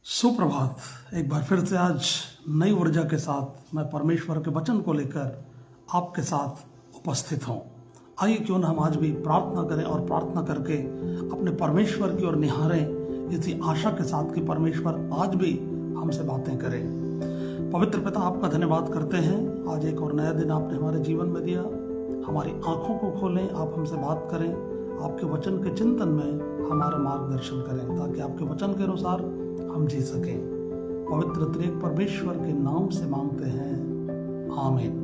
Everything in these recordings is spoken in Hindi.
सुप्रभात। एक बार फिर से आज नई ऊर्जा के साथ मैं परमेश्वर के वचन को लेकर आपके साथ उपस्थित हूँ। आइए क्यों ना हम आज भी प्रार्थना करें और प्रार्थना करके अपने परमेश्वर की ओर निहारें, इसी आशा के साथ कि परमेश्वर आज भी हमसे बातें करें। पवित्र पिता, आपका धन्यवाद करते हैं। आज एक और नया दिन आपने हमारे जीवन में दिया। हमारी आंखों को खोलें, आप हमसे बात करें, आपके वचन के चिंतन में हमारा मार्गदर्शन करें, ताकि आपके वचन के अनुसार हम जी सकें। पवित्र त्रिएक परमेश्वर के नाम से मांगते हैं, आमीन।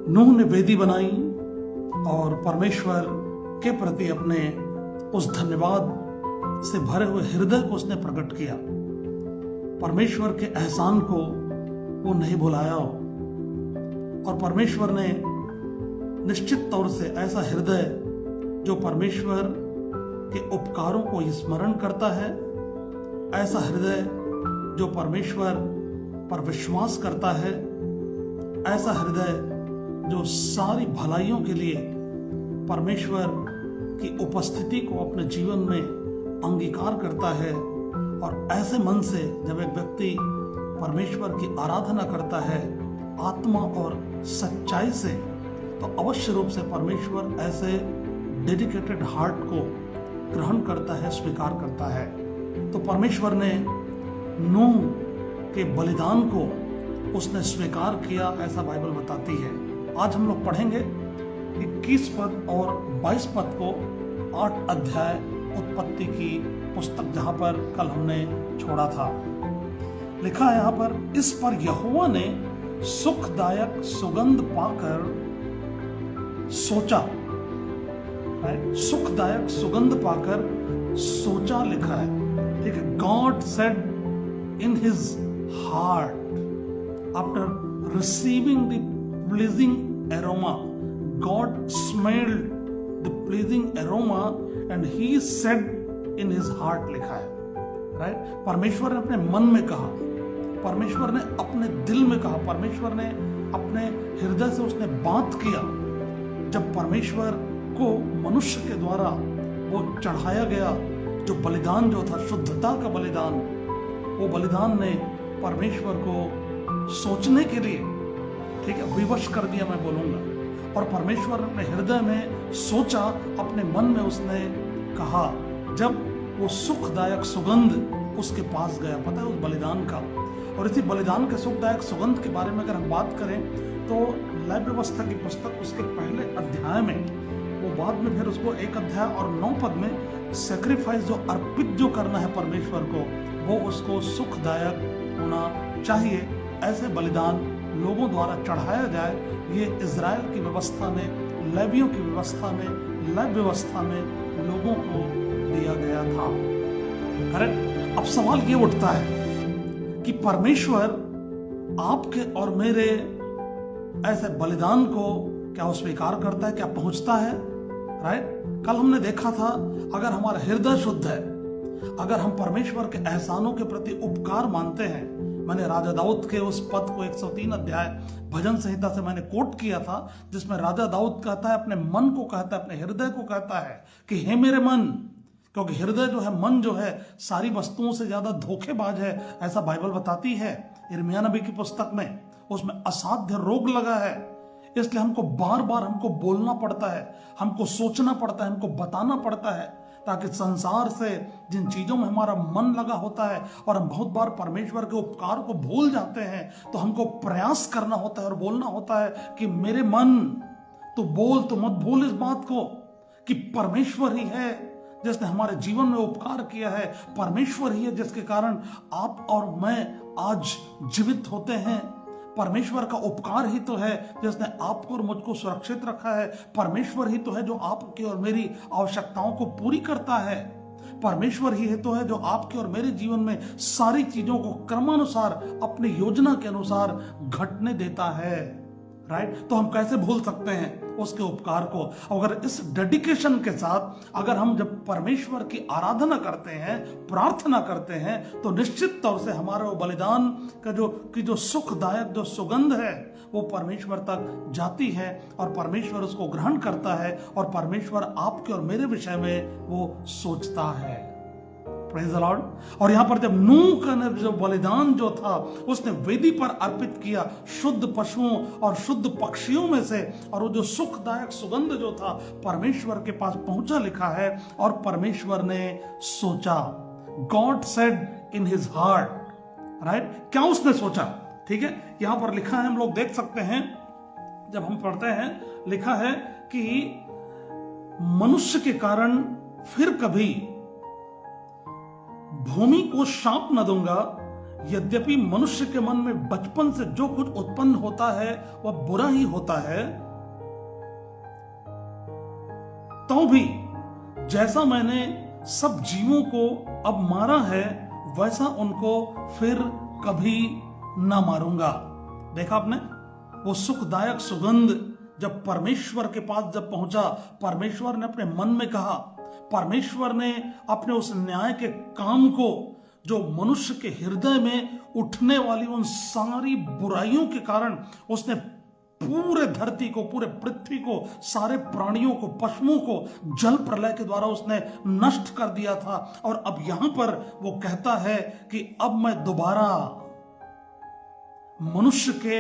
नूह ने वेदी बनाई और परमेश्वर के प्रति अपने उस धन्यवाद से भरे हुए हृदय को उसने प्रकट किया। परमेश्वर के एहसान को वो नहीं भुलाया और परमेश्वर ने निश्चित तौर से ऐसा हृदय जो परमेश्वर के उपकारों को स्मरण करता है, ऐसा हृदय जो परमेश्वर पर विश्वास करता है, ऐसा हृदय जो सारी भलाइयों के लिए परमेश्वर की उपस्थिति को अपने जीवन में अंगीकार करता है। और ऐसे मन से जब एक व्यक्ति परमेश्वर की आराधना करता है आत्मा और सच्चाई से, तो अवश्य रूप से परमेश्वर ऐसे डेडिकेटेड हार्ट को ग्रहण करता है, स्वीकार करता है। तो परमेश्वर ने नूह के बलिदान को उसने स्वीकार किया, ऐसा बाइबल बताती है। आज हम लोग पढ़ेंगे 21 पद और 22 पद को, 8 अध्याय उत्पत्ति की पुस्तक, जहां पर कल हमने छोड़ा था। लिखा है यहाँ पर, इस पर यहोवा ने सुखदायक सुगंध पाकर सोचा। सुखदायक सुगंध पाकर सोचा लिखा है, ठीक है। God said in his heart after receiving the pleasing aroma, God smelled the pleasing aroma and he said in his heart, लिखा है, राइट। परमेश्वर ने अपने मन में कहा, परमेश्वर ने अपने दिल में कहा, परमेश्वर ने अपने हृदय से उसने बात किया। जब परमेश्वर को मनुष्य के द्वारा वो चढ़ाया गया जो बलिदान जो था, शुद्धता का बलिदान, वो बलिदान ने परमेश्वर को सोचने के लिए, ठीक है, विवश कर दिया, मैं बोलूंगा। और परमेश्वर ने अपने हृदय में सोचा, अपने मन में उसने कहा। जब वो सुखदायक सुगंध उसके पास गया, पता है, उस बलिदान का। और इसी बलिदान के सुखदायक सुगंध के बारे में अगर हम बात करें तो लय व्यवस्था की पुस्तक उसके पहले अध्याय में, वो बाद में फिर उसको 1 अध्याय और 9 पद में सैक्रिफाइस जो अर्पित जो करना है परमेश्वर को, वो उसको सुखदायक होना चाहिए। ऐसे बलिदान लोगों द्वारा चढ़ाया जाए, ये इजराइल की व्यवस्था में, लेवियों की व्यवस्था में, लय व्यवस्था में लोगों को दिया गया था। करेक्ट। अब सवाल ये उठता है कि परमेश्वर आपके और मेरे ऐसे बलिदान को क्या वो स्वीकार करता है, क्या पहुंचता है, राइट। कल हमने देखा था, अगर हमारा हृदय शुद्ध है, अगर हम परमेश्वर के एहसानों के प्रति उपकार मानते हैं, मैंने राजा दाऊद के उस पद को 103 अध्याय भजन संहिता से मैंने कोट किया था, जिसमें राजा दाऊद कहता है, अपने मन को कहता है, अपने हृदय को कहता है कि हे मेरे मन, क्योंकि हृदय जो है, मन जो है, सारी वस्तुओं से ज्यादा धोखेबाज है, ऐसा बाइबल बताती है। यिर्मयाह नबी की पुस्तक में उसमें असाध्य रोग लगा है, इसलिए हमको बार बार हमको बोलना पड़ता है, हमको सोचना पड़ता है, हमको बताना पड़ता है, ताकि संसार से जिन चीजों में हमारा मन लगा होता है और हम बहुत बार परमेश्वर के उपकार को भूल जाते हैं, तो हमको प्रयास करना होता है और बोलना होता है कि मेरे मन, तू बोल, तो मत भूल इस बात को कि परमेश्वर ही है जिसने हमारे जीवन में उपकार किया है, परमेश्वर ही है जिसके कारण आप और मैं आज जीवित होते हैं। परमेश्वर का उपकार ही तो है जिसने आपको और मुझको सुरक्षित रखा है। परमेश्वर ही तो है जो आपकी और मेरी आवश्यकताओं को पूरी करता है। परमेश्वर ही तो है जो आपके और मेरे जीवन में सारी चीजों को क्रमानुसार अपनी योजना के अनुसार घटने देता है, राइट। तो हम कैसे भूल सकते हैं उसके उपकार को? अगर इस डेडिकेशन के साथ अगर हम जब परमेश्वर की आराधना करते हैं, प्रार्थना करते हैं, तो निश्चित तौर से हमारा वो बलिदान का जो सुखदायक जो सुगंध है वो परमेश्वर तक जाती है और परमेश्वर उसको ग्रहण करता है और परमेश्वर आपके और मेरे विषय में वो सोचता है। Praise the Lord. और यहां पर जब नूह का जो बलिदान जो था उसने वेदी पर अर्पित किया शुद्ध पशुओं और शुद्ध पक्षियों में से, और वो जो सुखदायक सुगंध जो था परमेश्वर के पास पहुंचा, लिखा है, और परमेश्वर ने सोचा, God said in his heart, right. क्या उसने सोचा? ठीक है, यहां पर लिखा है, हम लोग देख सकते हैं, जब हम पढ़ते हैं, लिखा है कि मनुष्य के कारण फिर कभी भूमि को शाप न दूंगा, यद्यपि मनुष्य के मन में बचपन से जो कुछ उत्पन्न होता है वह बुरा ही होता है, तो भी जैसा मैंने सब जीवों को अब मारा है वैसा उनको फिर कभी ना मारूंगा। देखा आपने, वो सुखदायक सुगंध जब परमेश्वर के पास जब पहुंचा, परमेश्वर ने अपने मन में कहा, परमेश्वर ने अपने उस न्याय के काम को जो मनुष्य के हृदय में उठने वाली उन सारी बुराइयों के कारण उसने पूरे धरती को, पूरे पृथ्वी को, सारे प्राणियों को, पशुओं को जल प्रलय के द्वारा उसने नष्ट कर दिया था। और अब यहां पर वो कहता है कि अब मैं दोबारा मनुष्य के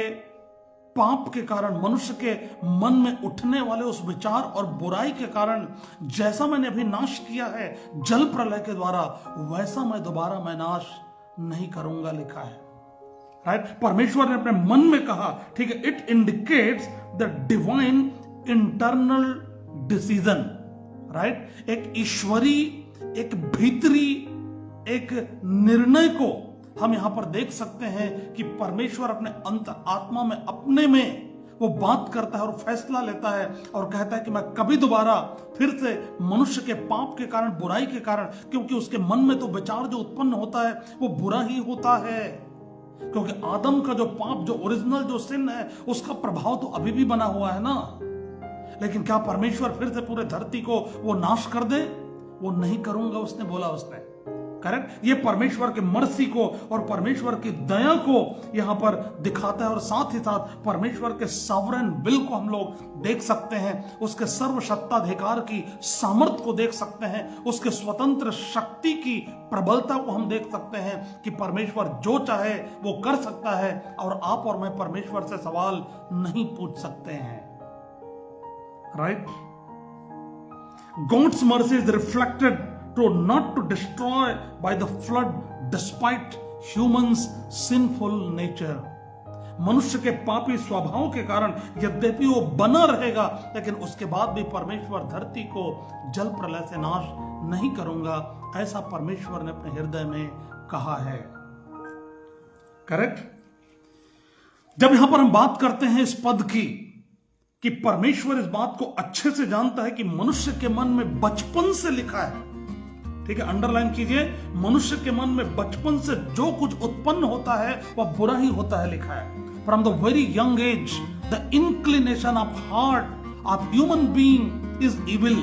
पाप के कारण, मनुष्य के मन में उठने वाले उस विचार और बुराई के कारण जैसा मैंने अभी नाश किया है जल प्रलय के द्वारा, वैसा मैं दोबारा नाश नहीं करूंगा, लिखा है, राइट। परमेश्वर ने अपने मन में कहा, ठीक है। It indicates the divine internal decision, right. एक ईश्वरी, एक भीतरी, एक निर्णय को हम यहां पर देख सकते हैं कि परमेश्वर अपने अंतर आत्मा में, अपने में वो बात करता है और फैसला लेता है और कहता है कि मैं कभी दोबारा फिर से मनुष्य के पाप के कारण, बुराई के कारण, क्योंकि उसके मन में तो विचार जो उत्पन्न होता है वो बुरा ही होता है, क्योंकि आदम का जो पाप, जो ओरिजिनल जो सिन है, उसका प्रभाव तो अभी भी बना हुआ है ना। लेकिन क्या परमेश्वर फिर से पूरे धरती को वो नाश कर दे? वो नहीं करूंगा, उसने बोला, उसने, करेक्ट। ये परमेश्वर के मर्सी को और परमेश्वर की दया को यहां पर दिखाता है, और साथ ही साथ परमेश्वर के सॉवरेन विल को हम लोग देख सकते हैं, उसके सर्वसत्ताधिकार की सामर्थ को देख सकते हैं, उसके स्वतंत्र शक्ति की प्रबलता को हम देख सकते हैं कि परमेश्वर जो चाहे वो कर सकता है, और आप और मैं परमेश्वर से सवाल नहीं पूछ सकते हैं, right. God's mercy is reflected not to destroy by the flood despite humans sinful nature। मनुष्य के पापी स्वभाव के कारण यद्यपि वो बना रहेगा, लेकिन उसके बाद भी परमेश्वर धरती को जल प्रलय से नाश नहीं करूंगा, ऐसा परमेश्वर ने अपने हृदय में कहा है, करेक्ट। जब यहां पर हम बात करते हैं इस पद की कि परमेश्वर इस बात को अच्छे से जानता है कि मनुष्य के मन में बचपन से, लिखा है, ठीक है, अंडरलाइन कीजिए, मनुष्य के मन में बचपन से जो कुछ उत्पन्न होता है वह बुरा ही होता है, लिखा है। From the very young age the inclination of heart of human being is evil.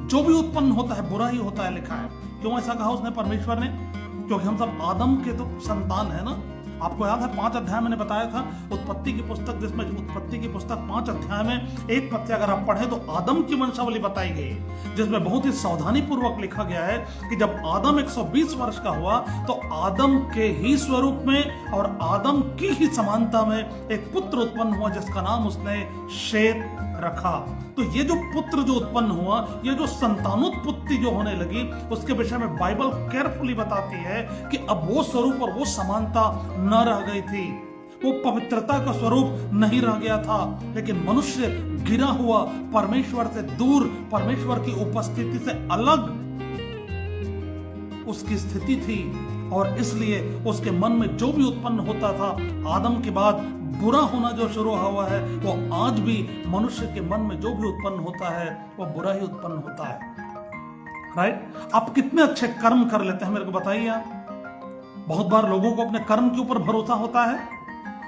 जो भी उत्पन्न होता है बुरा ही होता है, लिखा है। क्यों ऐसा कहा उसने, परमेश्वर ने? क्योंकि हम सब आदम के तो संतान है ना। आपको याद है 5 अध्याय मैंने बताया था उत्पत्ति की पुस्तक, जिसमें उत्पत्ति की पुस्तक 5 अध्याय में एक पद से अगर आप पढ़ें तो आदम की वंशावली बताई गई, जिसमें बहुत ही सावधानी पूर्वक लिखा गया है कि जब आदम 120 वर्ष का हुआ तो आदम के ही स्वरूप में और आदम की ही समानता में एक पुत्र उत्पन्न हुआ, जिसका नाम उसने शेत रखा। तो ये जो पुत्र जो उत्पन्न हुआ, ये जो संतानोत्पत्ति जो होने लगी, उसके विषय में बाइबल केयरफुली बताती है कि अब वो स्वरूप और वो समानता न रह गई थी, वो पवित्रता का स्वरूप नहीं रह गया था, लेकिन मनुष्य गिरा हुआ, परमेश्वर से दूर, परमेश्वर की उपस्थिति से अलग उसकी स्थिति थी, और इसलिए उसके मन में जो भी उत्पन्न होता था आदम के बाद बुरा होना जो शुरू हुआ है, वो आज भी मनुष्य के मन में जो भी उत्पन्न होता है वो बुरा ही उत्पन्न होता है, राइट। आप कितने अच्छे कर्म कर लेते हैं मेरे को बताइए आप। बहुत बार लोगों को अपने कर्म के ऊपर भरोसा होता है,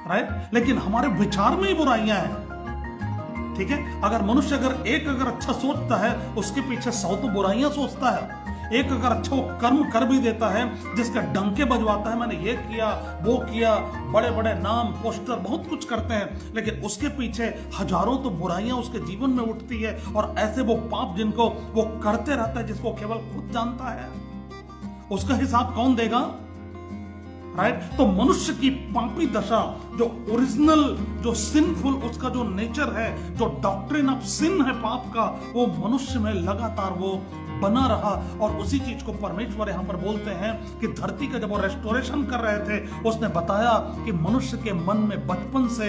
राइट, लेकिन हमारे विचार में ही बुराइयां हैं, ठीक है। अगर मनुष्य अगर अच्छा सोचता है, उसके पीछे 100 तो बुराइयां सोचता है। एक अगर अच्छा कर्म कर भी देता है, जिसका डंके बजवाता है, मैंने ये किया वो किया, बड़े बड़े नाम, पोस्टर, बहुत कुछ करते हैं, लेकिन उसके पीछे हजारों तो बुराइयां उसके जीवन में उठती है, और ऐसे वो पाप जिनको वो करते रहता है, जिसको केवल खुद जानता है। उसका हिसाब कौन देगा? राइट? तो मनुष्य की पापी दशा, जो ओरिजिनल, जो सिंफुल उसका जो नेचर है, जो डॉक्ट्रिन ऑफ सिन है पाप का, वो मनुष्य में लगातार वो बना रहा। और उसी चीज को परमेश्वर यहां पर बोलते हैं कि धरती का जब वो रेस्टोरेशन कर रहे थे, उसने बताया कि मनुष्य के मन में बचपन से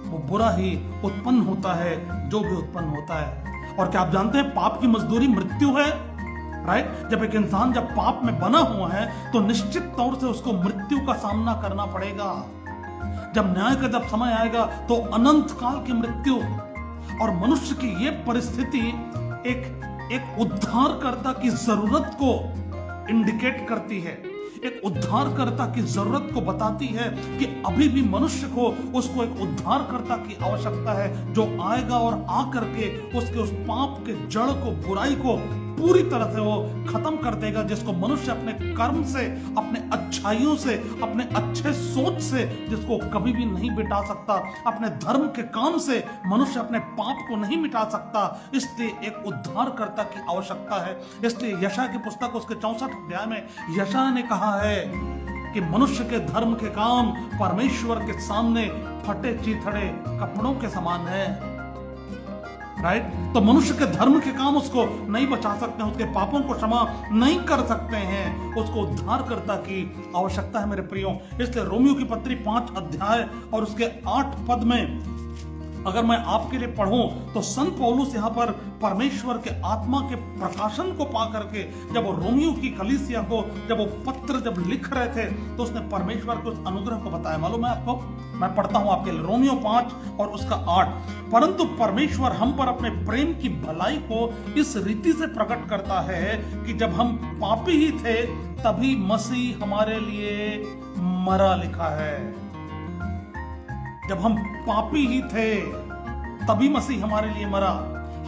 वो बुरा ही उत्पन्न होता है, जो भी उत्पन्न होता है। और क्या आप जानते हैं पाप की मजदूरी मृत्यु है? राइट? जब एक इंसान जब पाप में बना हुआ है तो निश्चित तौर से उसको मृत्यु का सामना करना पड़ेगा। जब न्याय का जब समय आएगा तो अनंत काल की मृत्यु। और मनुष्य की ये परिस्थिति एक उद्धारकर्ता की जरूरत को इंडिकेट करती है, एक उद्धारकर्ता की जरूरत को बताती है कि अभी भी मनुष्य को उसको एक उद्धारकर्ता की आवश्यकता है, जो आएगा और आकर के उसके उस पाप के जड़ को, बुराई को पूरी तरह से वो खत्म कर देगा, जिसको मनुष्य अपने कर्म से, अपने अच्छाइयों से, अपने अच्छे सोच से जिसको कभी भी नहीं मिटा सकता, अपने धर्म के काम से मनुष्य अपने पाप को नहीं मिटा सकता। इसलिए एक उद्धारकर्ता की आवश्यकता है। इसलिए यशायाह की पुस्तक उसके 64 अध्याय में यशायाह ने कहा है कि मनुष्य के धर्म के काम परमेश्वर के सामने फटे चीथड़े कपड़ों के समान है। राइट? तो मनुष्य के धर्म के काम उसको नहीं बचा सकते हैं, उसके पापों को क्षमा नहीं कर सकते हैं, उसको उद्धारकर्ता की आवश्यकता है मेरे प्रियो। इसलिए रोमियो की पत्री 5 अध्याय और उसके 8 पद में अगर मैं आपके लिए पढ़ूं तो संत पौलुस यहाँ पर परमेश्वर के आत्मा के प्रकाशन को पा करके जब वो रोमियो की कलीसिया को जब वो पत्र जब लिख रहे थे तो उसने परमेश्वर के उस अनुग्रह को बताया। मालूम है आपको? मैं पढ़ता हूं आपके लिए रोमियो 5 और उसका 8। परंतु परमेश्वर हम पर अपने प्रेम की भलाई को इस रीति से प्रकट करता है कि जब हम पापी ही थे तभी मसीह हमारे लिए मरा, लिखा है। जब हम पापी ही थे तभी मसीह हमारे लिए मरा,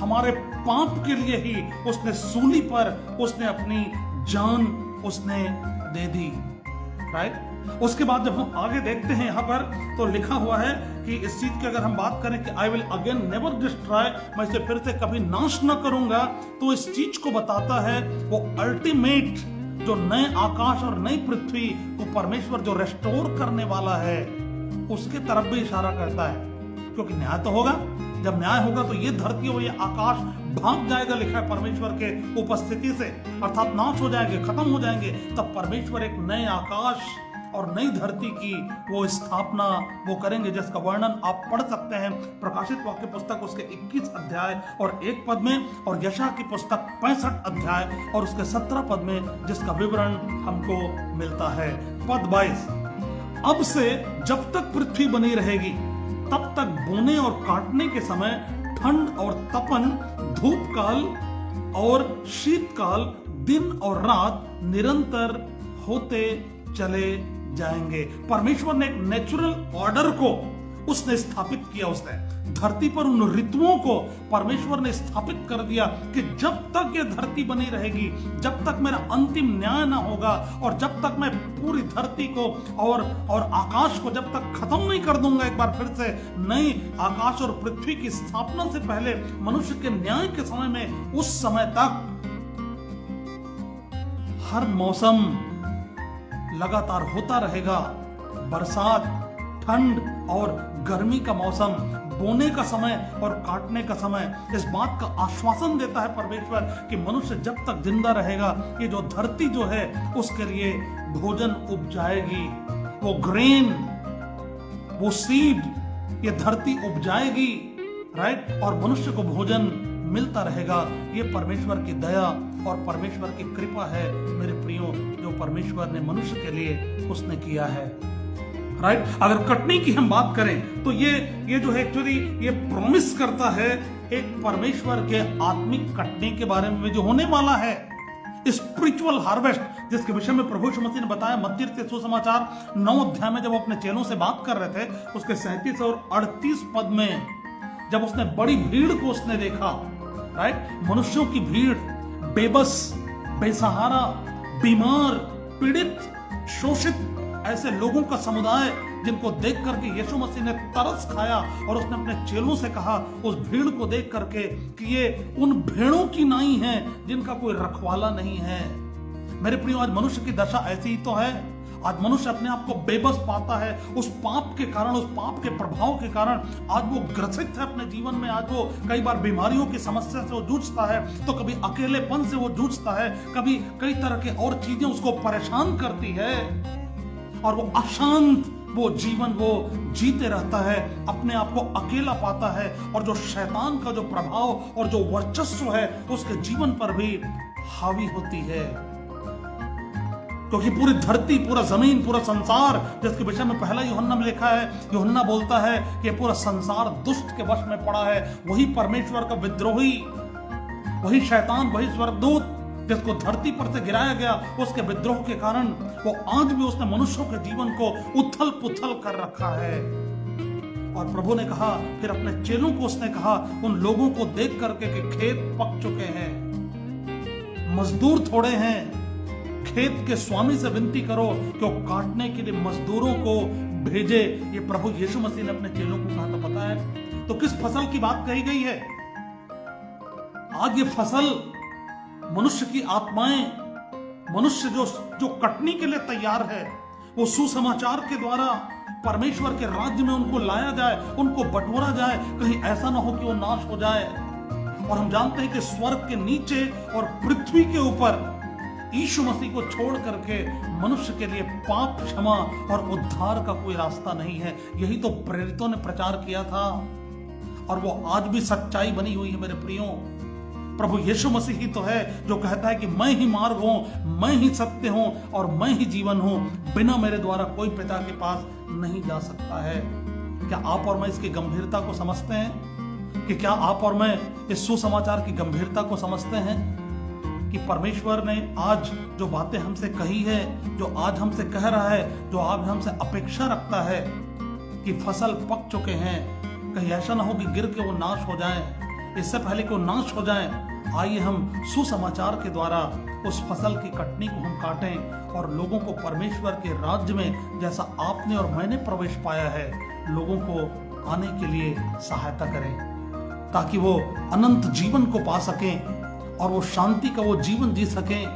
हमारे पाप के लिए ही उसने सूली पर उसने अपनी जान उसने दे दी। राइट? उसके बाद जब हम आगे देखते हैं यहां पर तो लिखा हुआ है कि इस चीज की अगर हम बात करें कि I will again never destroy, मैं इसे फिर से कभी नाश न करूंगा, तो इस चीज को बताता है वो अल्टीमेट जो नए आकाश और नई पृथ्वी को परमेश्वर जो रेस्टोर करने वाला है उसके तरफ भी इशारा करता है। क्योंकि न्याय तो होगा, जब न्याय होगा तो ये धरती और ये आकाश भाग जाएगा, लिखा है परमेश्वर के उपस्थिति से, अर्थात नाश हो जाएंगे, खत्म हो जाएंगे। तब परमेश्वर एक नए आकाश और नई धरती की वो स्थापना वो करेंगे, जिसका वर्णन आप पढ़ सकते हैं प्रकाशित वाक्य पुस्तक उसके 21 अध्याय और 1 पद में, और यशायाह की पुस्तक 65 अध्याय और उसके 17 पद में, जिसका विवरण हमको मिलता है। पद 22, अब से जब तक पृथ्वी बनी रहेगी तब तक बोने और काटने के समय, ठंड और तपन, धूप काल और शीतकाल, दिन और रात निरंतर होते चले जाएंगे। परमेश्वर ने एक नेचुरल ऑर्डर को उसने स्थापित किया, उसने धरती पर उन ऋतुओं को परमेश्वर ने स्थापित कर दिया कि जब तक ये धरती बनी रहेगी, जब तक मेरा अंतिम न्याय ना होगा और जब तक मैं पूरी धरती को और आकाश को जब तक खत्म नहीं कर दूंगा एक बार फिर से, नई आकाश और पृथ्वी की स्थापना से पहले मनुष्य के न्याय के समय में, उस समय तक हर मौसम लगातार होता रहेगा। बरसात, ठंड और गर्मी का मौसम, बोने का समय और काटने का समय, इस बात का आश्वासन देता है परमेश्वर कि मनुष्य जब तक जिंदा रहेगा ये जो धरती जो है उसके लिए भोजन उपजाएगी, वो ग्रेन, वो सीड, ये धरती उपजाएगी। राइट? और मनुष्य को भोजन मिलता रहेगा। ये परमेश्वर की दया और परमेश्वर की कृपा है मेरे प्रियो, जो परमेश्वर ने मनुष्य के लिए उसने किया है। राइट? अगर कटने की हम बात करें तो ये जो है एक्चुअली ये प्रॉमिस करता है एक परमेश्वर के आत्मिक कटने के बारे में जो होने वाला है, स्पिरिचुअल हार्वेस्ट, जिसके विषय में प्रभु यीशु मसीह ने बताया मत्ती के सुसमाचार 9 अध्याय में जब वो अपने चेलों से बात कर रहे थे, उसके 37 और 38 पद में, जब उसने बड़ी भीड़ को उसने देखा, राइट? मनुष्यों की भीड़, बेबस, बेसहारा, बीमार, पीड़ित, शोषित, ऐसे लोगों का समुदाय जिनको देख करके यीशु मसीह ने तरस खाया और उसने अपने चेलों से कहा उस भीड़ को देख करके कि ये उन भेड़ों की नाई है जिनका कोई रखवाला नहीं है। मेरे प्रियो, आज मनुष्य की दशा ऐसी ही तो है। आज मनुष्य अपने आप को बेबस पाता है उस पाप के कारण, उस पाप के प्रभाव के कारण। आज वो ग्रसित है अपने जीवन में। आज वो कई बार बीमारियों की समस्या से वो जूझता है, तो कभी अकेलेपन से वो जूझता है, कभी कई तरह के और चीजें उसको परेशान करती है, और वो अशांत वो जीवन वो जीते रहता है, अपने आप को अकेला पाता है, और जो शैतान का जो प्रभाव और जो वर्चस्व है उसके जीवन पर भी हावी होती है। क्योंकि पूरी धरती, पूरा जमीन, पूरा संसार, जिसके विषय में पहला यूहन्ना में लिखा है, यूहन्ना बोलता है कि पूरा संसार दुष्ट के वश में पड़ा है। वही परमेश्वर का विद्रोही, वही शैतान, वही स्वर्गदूत जिसको धरती पर से गिराया गया, उसके विद्रोह के कारण वो आज भी उसने मनुष्यों के जीवन को उथल पुथल कर रखा है। और प्रभु ने कहा, फिर अपने चेलों को उसने कहा, उन लोगों को देख करके कि खेत पक चुके हैं, मजदूर थोड़े हैं, खेत के स्वामी से विनती करो कि वो काटने के लिए मजदूरों को भेजे। ये प्रभु यीशु मसीह ने अपने चेलों को कहा था। पता है तो किस फसल की बात कही गई है? आज ये फसल मनुष्य की आत्माएं, मनुष्य जो कटने के लिए तैयार है, वो सुसमाचार के द्वारा परमेश्वर के राज्य में उनको लाया जाए, उनको बटोरा जाए, कहीं ऐसा ना हो कि वो नाश हो जाए। और हम जानते हैं कि स्वर्ग के नीचे और पृथ्वी के ऊपर यीशु मसीह को छोड़ करके मनुष्य के लिए पाप क्षमा और उद्धार का कोई रास्ता नहीं है। यही तो प्रेरितों ने प्रचार किया था, और वो आज भी सच्चाई बनी हुई है। मेरे प्रियो, प्रभु यीशु मसीह ही तो है जो कहता है कि मैं ही मार्ग हूं, मैं ही सत्य हूं और मैं ही जीवन हूं, बिना मेरे द्वारा कोई पिता के पास नहीं जा सकता है। क्या आप और मैं इसकी गंभीरता को समझते हैं? कि क्या आप और मैं इस सुसमाचार की गंभीरता को समझते हैं कि परमेश्वर ने आज जो बातें हमसे कही है, जो आज हमसे कह रहा है, जो आज हमसे अपेक्षा रखता है कि फसल पक चुके हैं, कहीं ऐसा ना हो कि गिर के वो नाश हो जाएं। इससे पहले कि वो नाश हो जाएं, आइए हम सुसमाचार के द्वारा उस फसल की कटनी को हम काटें और लोगों को परमेश्वर के राज्य में, जैसा आपने और मैंने प्रवेश पाया है, लोगों को आने के लिए सहायता करें, ताकि वो अनंत जीवन को पा सकें और वो शांति का वो जीवन जी सकें।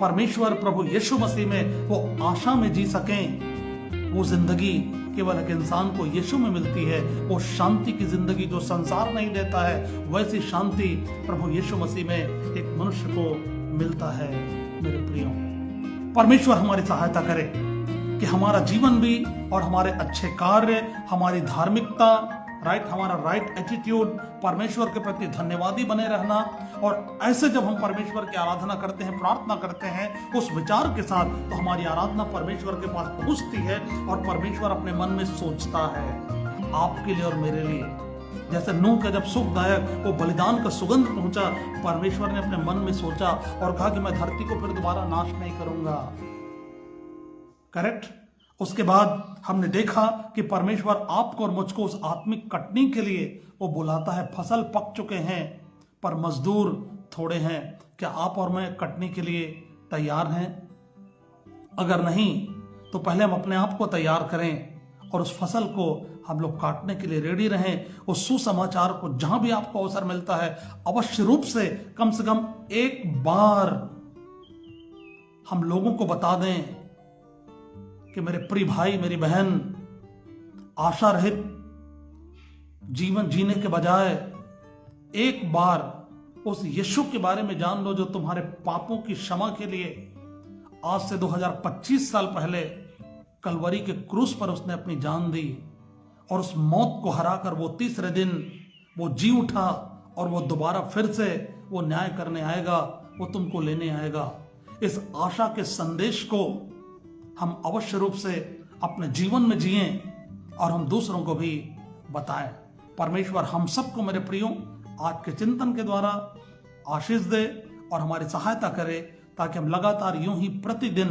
परमेश्वर प्रभु यीशु मसीह में वो आशा में जी सकें। वो जिंदगी केवल एक इंसान को यीशु में मिलती है, वो शांति की जिंदगी जो संसार नहीं देता है, वैसी शांति प्रभु यीशु मसीह में एक मनुष्य को मिलता है। मेरे प्रियो, परमेश्वर हमारी सहायता करे कि हमारा जीवन भी और हमारे अच्छे कार्य, हमारी धार्मिकता, हमारा राइट एटीट्यूड, परमेश्वर के प्रति धन्यवादी बने रहना, और ऐसे जब हम परमेश्वर की आराधना करते हैं, प्रार्थना करते हैं उस विचार के साथ, तो हमारी आराधना परमेश्वर के पास पहुंचती है और परमेश्वर अपने मन में सोचता है आपके लिए और मेरे लिए। जैसे नूह का जब सुखदायक वो बलिदान का सुगंध पहुंचा, परमेश्वर ने अपने मन में सोचा और कहा कि मैं धरती को फिर दोबारा नाश नहीं करूंगा। करेक्ट? उसके बाद हमने देखा कि परमेश्वर आपको और मुझको उस आत्मिक कटनी के लिए वो बुलाता है। फसल पक चुके हैं पर मजदूर थोड़े हैं। क्या आप और मैं कटनी के लिए तैयार हैं? अगर नहीं तो पहले हम अपने आप को तैयार करें और उस फसल को हम लोग काटने के लिए रेडी रहें। उस सुसमाचार को जहां भी आपको अवसर मिलता है, अवश्य रूप से कम एक बार हम लोगों को बता दें कि मेरे प्रिय भाई, मेरी बहन, आशा रहित जीवन जीने के बजाय एक बार उस यीशु के बारे में जान लो जो तुम्हारे पापों की क्षमा के लिए आज से 2025 साल पहले कलवरी के क्रूस पर उसने अपनी जान दी, और उस मौत को हराकर वो तीसरे दिन वो जी उठा, और वो दोबारा फिर से वो न्याय करने आएगा, वो तुमको लेने आएगा। इस आशा के संदेश को हम अवश्य रूप से अपने जीवन में जिएं और हम दूसरों को भी बताएं। परमेश्वर हम सबको, मेरे प्रियो, आज के चिंतन के द्वारा आशीष दे और हमारी सहायता करे, ताकि हम लगातार यूं ही प्रतिदिन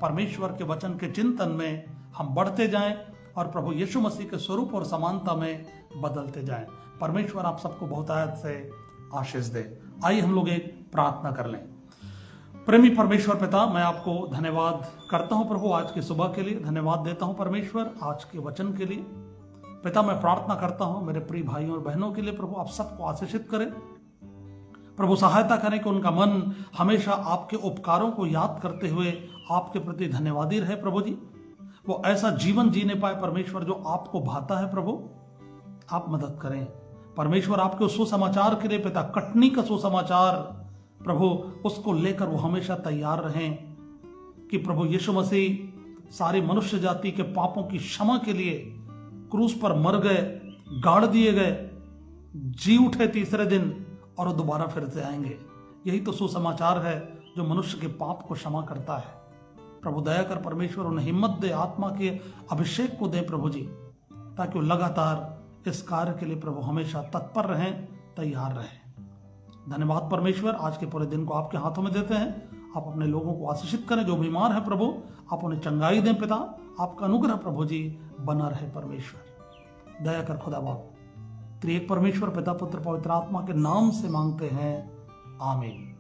परमेश्वर के वचन के चिंतन में हम बढ़ते जाएं और प्रभु यीशु मसीह के स्वरूप और समानता में बदलते जाएं। परमेश्वर आप सबको बहुतायत से आशीष दे। आइए हम लोग एक प्रार्थना कर लें। प्रेमी परमेश्वर पिता, मैं आपको धन्यवाद करता हूं प्रभु आज की सुबह के लिए, धन्यवाद देता हूं परमेश्वर आज के वचन के लिए। पिता, मैं प्रार्थना करता हूं मेरे प्रिय भाइयों और बहनों के लिए, प्रभु आप सबको आशीषित करें। प्रभु सहायता करें कि उनका मन हमेशा आपके उपकारों को याद करते हुए आपके प्रति धन्यवादी रहे प्रभु जी। वो ऐसा जीवन जीने पाए परमेश्वर जो आपको भाता है प्रभु, आप मदद करें परमेश्वर। आपके उस सुसमाचार के लिए पिता, कटनी का सुसमाचार प्रभु, उसको लेकर वो हमेशा तैयार रहें कि प्रभु यीशु मसीह सारी मनुष्य जाति के पापों की क्षमा के लिए क्रूस पर मर गए, गाड़ दिए गए, जी उठे तीसरे दिन और वो दोबारा फिर से आएंगे। यही तो सुसमाचार है जो मनुष्य के पाप को क्षमा करता है। प्रभु दया कर परमेश्वर उन्हें हिम्मत दे, आत्मा के अभिषेक को दे प्रभु जी, ताकि वो लगातार इस कार्य के लिए प्रभु हमेशा तत्पर रहें, तैयार रहें। धन्यवाद परमेश्वर, आज के पूरे दिन को आपके हाथों में देते हैं। आप अपने लोगों को आशीषित करें, जो बीमार है प्रभु आप उन्हें चंगाई दें पिता। आपका अनुग्रह प्रभु जी बना रहे परमेश्वर। दया कर खुदा बाप, त्रिएक परमेश्वर पिता पुत्र पवित्र आत्मा के नाम से मांगते हैं, आमीन।